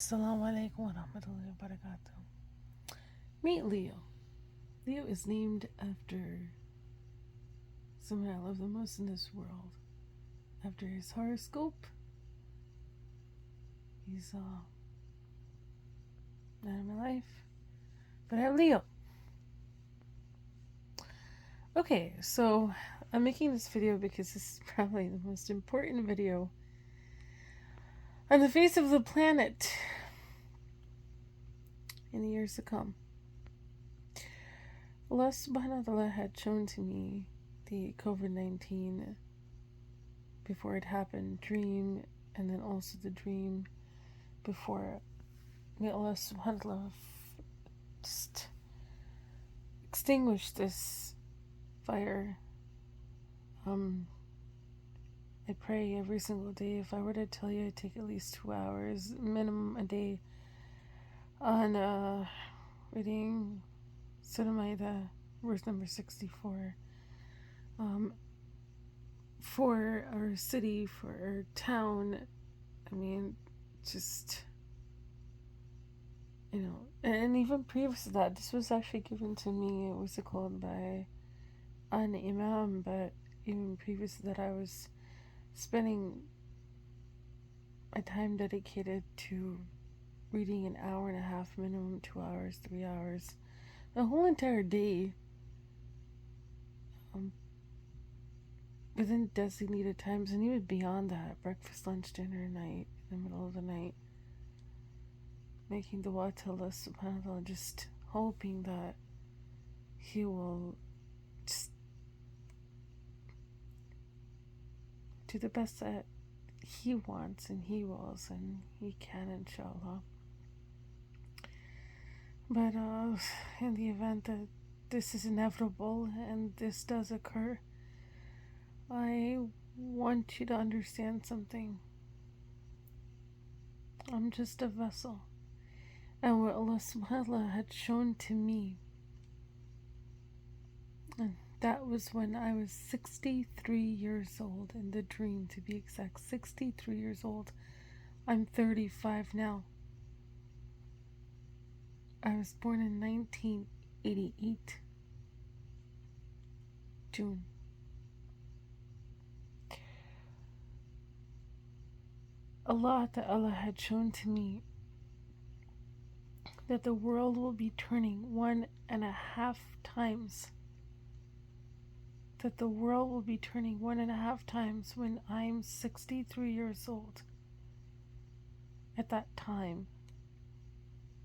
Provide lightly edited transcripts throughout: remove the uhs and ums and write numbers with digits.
Assalamu alaikum wa rahmatullahi wa barakatuh. Meet Leo. Leo is named after someone I love the most in this world. After his horoscope, he's not in my life, but I have Leo. Okay, so I'm making this video because this is probably the most important video on the face of the planet in the years to come. Allah subhanahu wa ta'ala had shown to me the COVID-19 before it happened dream, and then also the dream before. May Allah subhanahu wa ta'ala just extinguish this fire. I pray every single day. If I were to tell you, I'd take at least 2 hours minimum a day on reading Surah Maida, verse number 64, for our city, for our town. I mean, just, and even previous to that, this was actually given to me, what's it called, by an imam, but even previous to that, I was spending my time dedicated to reading an hour and a half minimum, 2 hours, 3 hours, the whole entire day, within designated times, and even beyond that, breakfast, lunch, dinner, night, in the middle of the night, making dua to Allah subhanahu wa ta'ala, just hoping that He will just do the best that He wants and He wills and He can, inshallah. But in the event that this is inevitable and this does occur, I want you to understand something. I'm just a vessel. And what Allah subhanahu wa ta'ala had shown to me, and that was when I was 63 years old, in the dream to be exact, 63 years old. I'm 35 now. I was born in 1988, June. Allah Ta'ala had shown to me that the world will be turning 1.5 times. That the world will be turning 1.5 times when I'm 63 years old. At that time,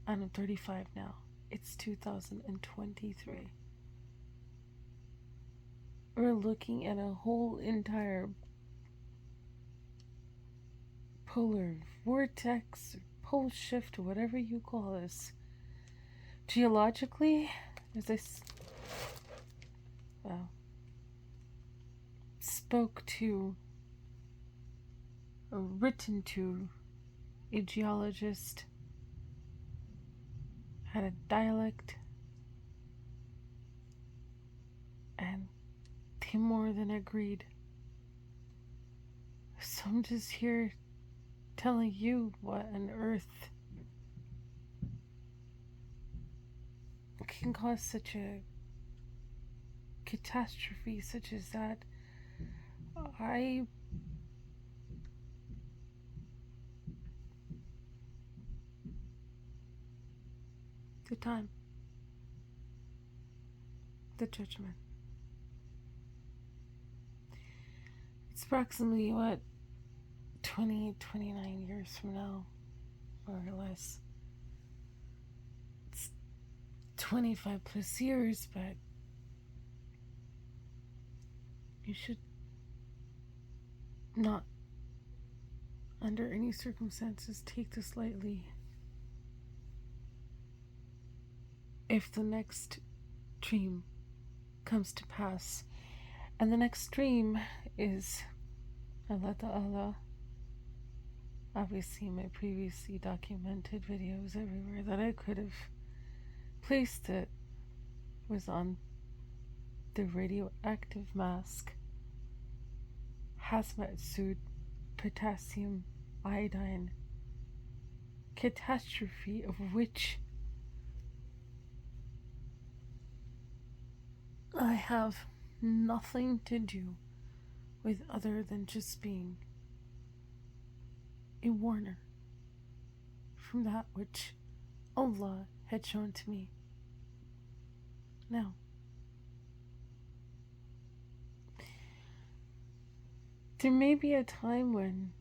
I'm 35 now. It's 2023. We're looking at a whole entire polar vortex, pole shift, whatever you call this. Geologically, as I spoke to, or written to, a geologist, had a dialect, and they more than agreed. So I'm just here telling you what on earth can cause such a catastrophe such as that. The time, the judgment. It's approximately 29 years from now, more or less. It's 25 plus years, but you should not, under any circumstances, take this lightly. If the next dream comes to pass, and the next dream is Allah Ta'ala, obviously my previously documented videos everywhere that I could have placed it was on the radioactive mask, hazmat suit, potassium, iodine, catastrophe of which I have nothing to do with other than just being a warner from that which Allah had shown to me. Now, there may be a time when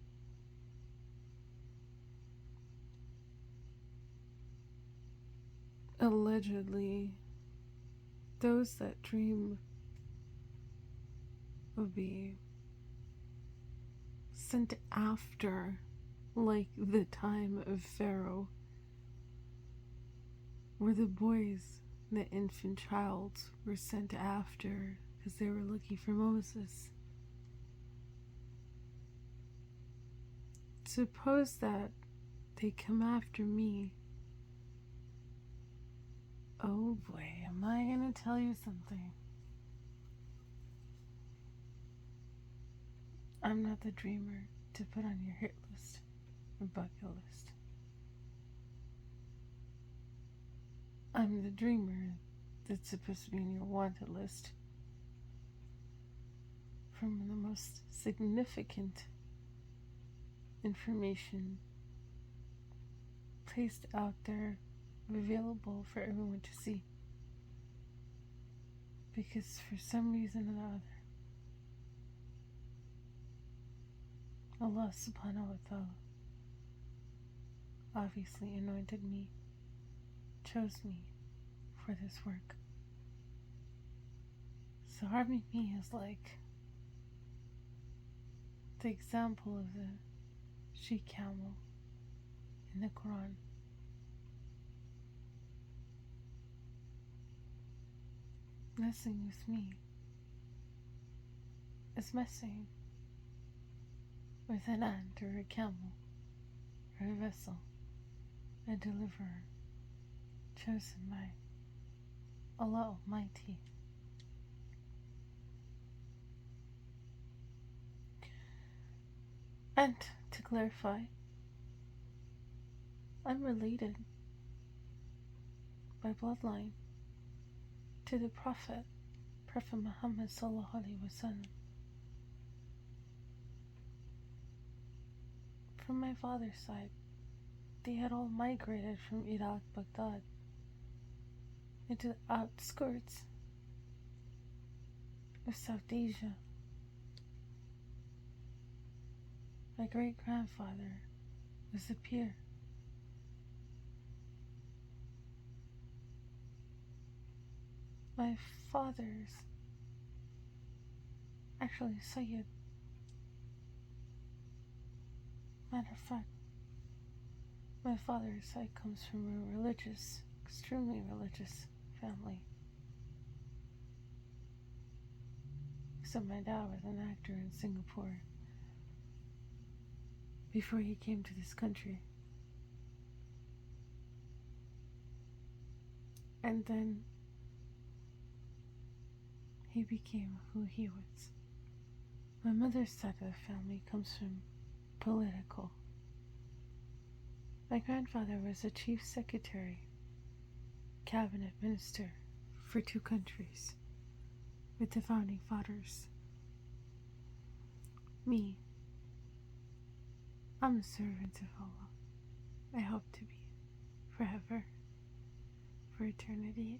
allegedly those that dream of being sent after, like the time of Pharaoh, where the boys, the infant child, were sent after because they were looking for Moses. Suppose that they come after me. Oh boy, am I gonna tell you something? I'm not the dreamer to put on your hit list or bucket list. I'm the dreamer that's supposed to be in your wanted list from the most significant information placed out there available for everyone to see. Because for some reason or other, Allah subhanahu wa ta'ala obviously anointed me, chose me for this work. So harming me is like the example of the she camel in the Quran. Messing with me is messing with an ant or a camel or a vessel, a deliverer chosen by Allah Almighty. And to clarify, I'm related by bloodline to the Prophet Muhammad sallallahu alaihi wasallam. From my father's side, they had all migrated from Iraq, Baghdad, into the outskirts of South Asia. My great-grandfather was a peer. My father's, actually Sayyid, matter of fact, my father's side comes from a religious, extremely religious family. Except my dad was an actor in Singapore before he came to this country. And then he became who he was. My mother's side of the family comes from political. My grandfather was a chief secretary, cabinet minister for 2 countries with the founding fathers. Me, I'm a servant of Allah. I hope to be forever, for eternity.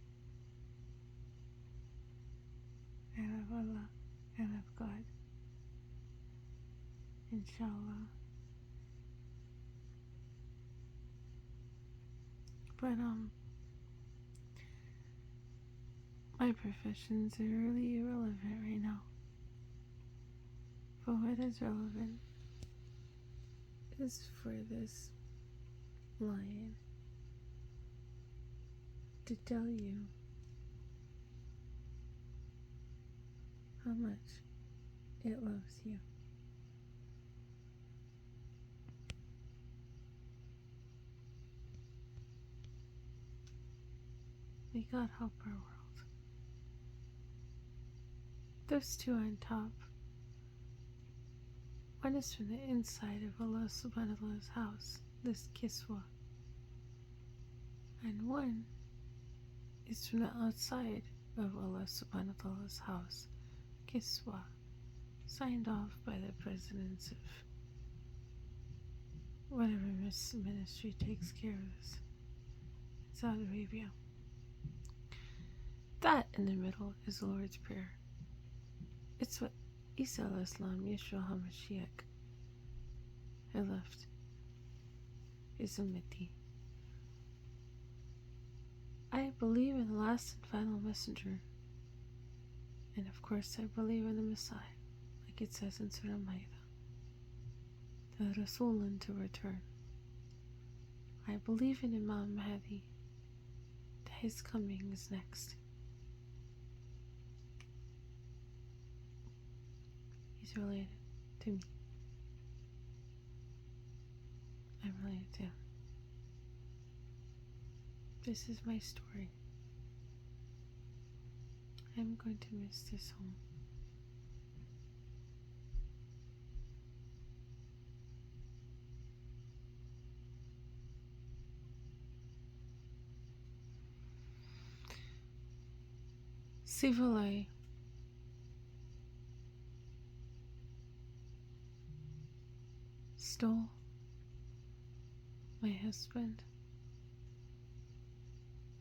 I love Allah, I love God. Inshallah. But my professions are really irrelevant right now. But what is relevant is for this lion to tell you how much it loves you. May God help our world. Those 2 on top. One is from the inside of Allah subhanahu wa ta'ala's house, this Kiswa, and one is from the outside of Allah subhanahu wa ta'ala's house, Kiswa, signed off by the presidents of whatever ministry takes care of this in Saudi Arabia. That in the middle is the Lord's Prayer. It's what Isa al-Islam, Yeshua HaMashiach, had left his ummati. I believe in the last and final messenger, and of course I believe in the Messiah, like it says in Surah Ma'idah, the Rasulun to return. I believe in Imam Mahdi, that his coming is next. He's related to me. I'm related to him. This is my story. I'm going to miss this home. Sivalai stole my husband,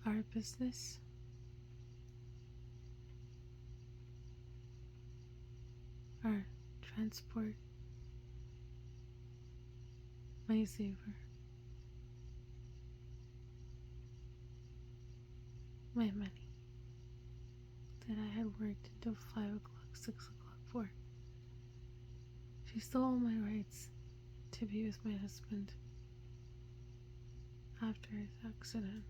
our business, our transport, my Xaver, my money that I had worked until 5 o'clock, 6 o'clock for. She stole my rights to be with my husband after his accident.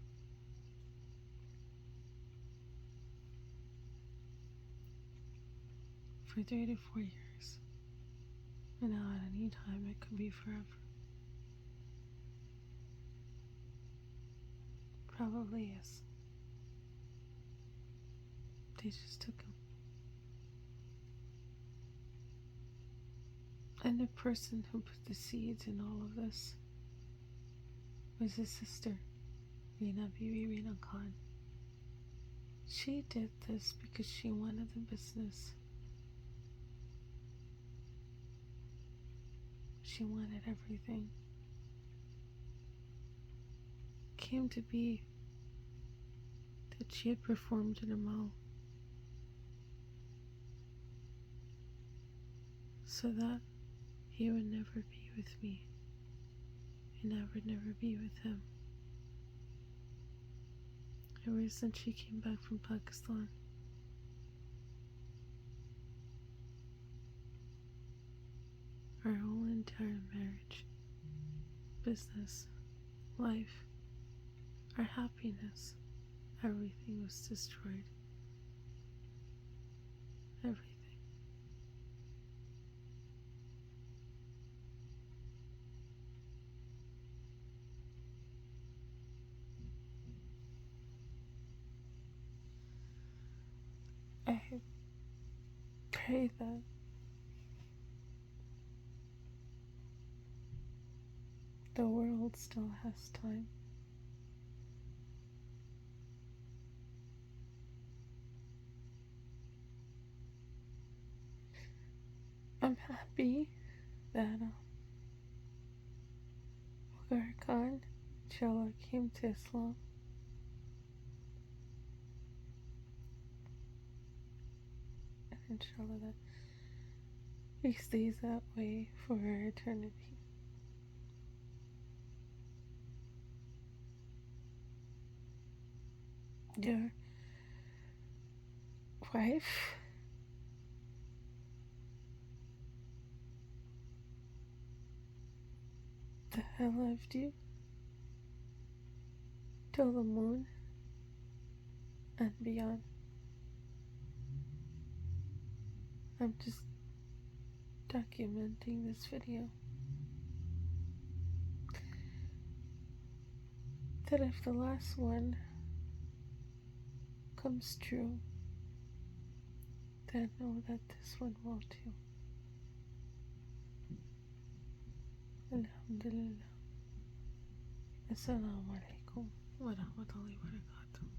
For 3 to 4 years. And now at any time it could be forever. Probably is. They just took him. And the person who put the seeds in all of this was his sister, Rina Bibi Rina Khan. She did this because she wanted the business. She wanted everything. It came to be that she had performed in a mall so that he would never be with me and I would never be with him. Ever since she came back from Pakistan, our whole entire marriage, business, life, our happiness, everything was destroyed. Everything. I pray that the world still has time. I'm happy that Waqar Khan, inshallah, came to Islam. And inshallah that he stays that way for eternity. Your wife that I loved you till the moon and beyond. I'm just documenting this video. That if the last one comes true, then know that this one will too. Alhamdulillah. Assalamu alaikum ورحمة الله وبركاته.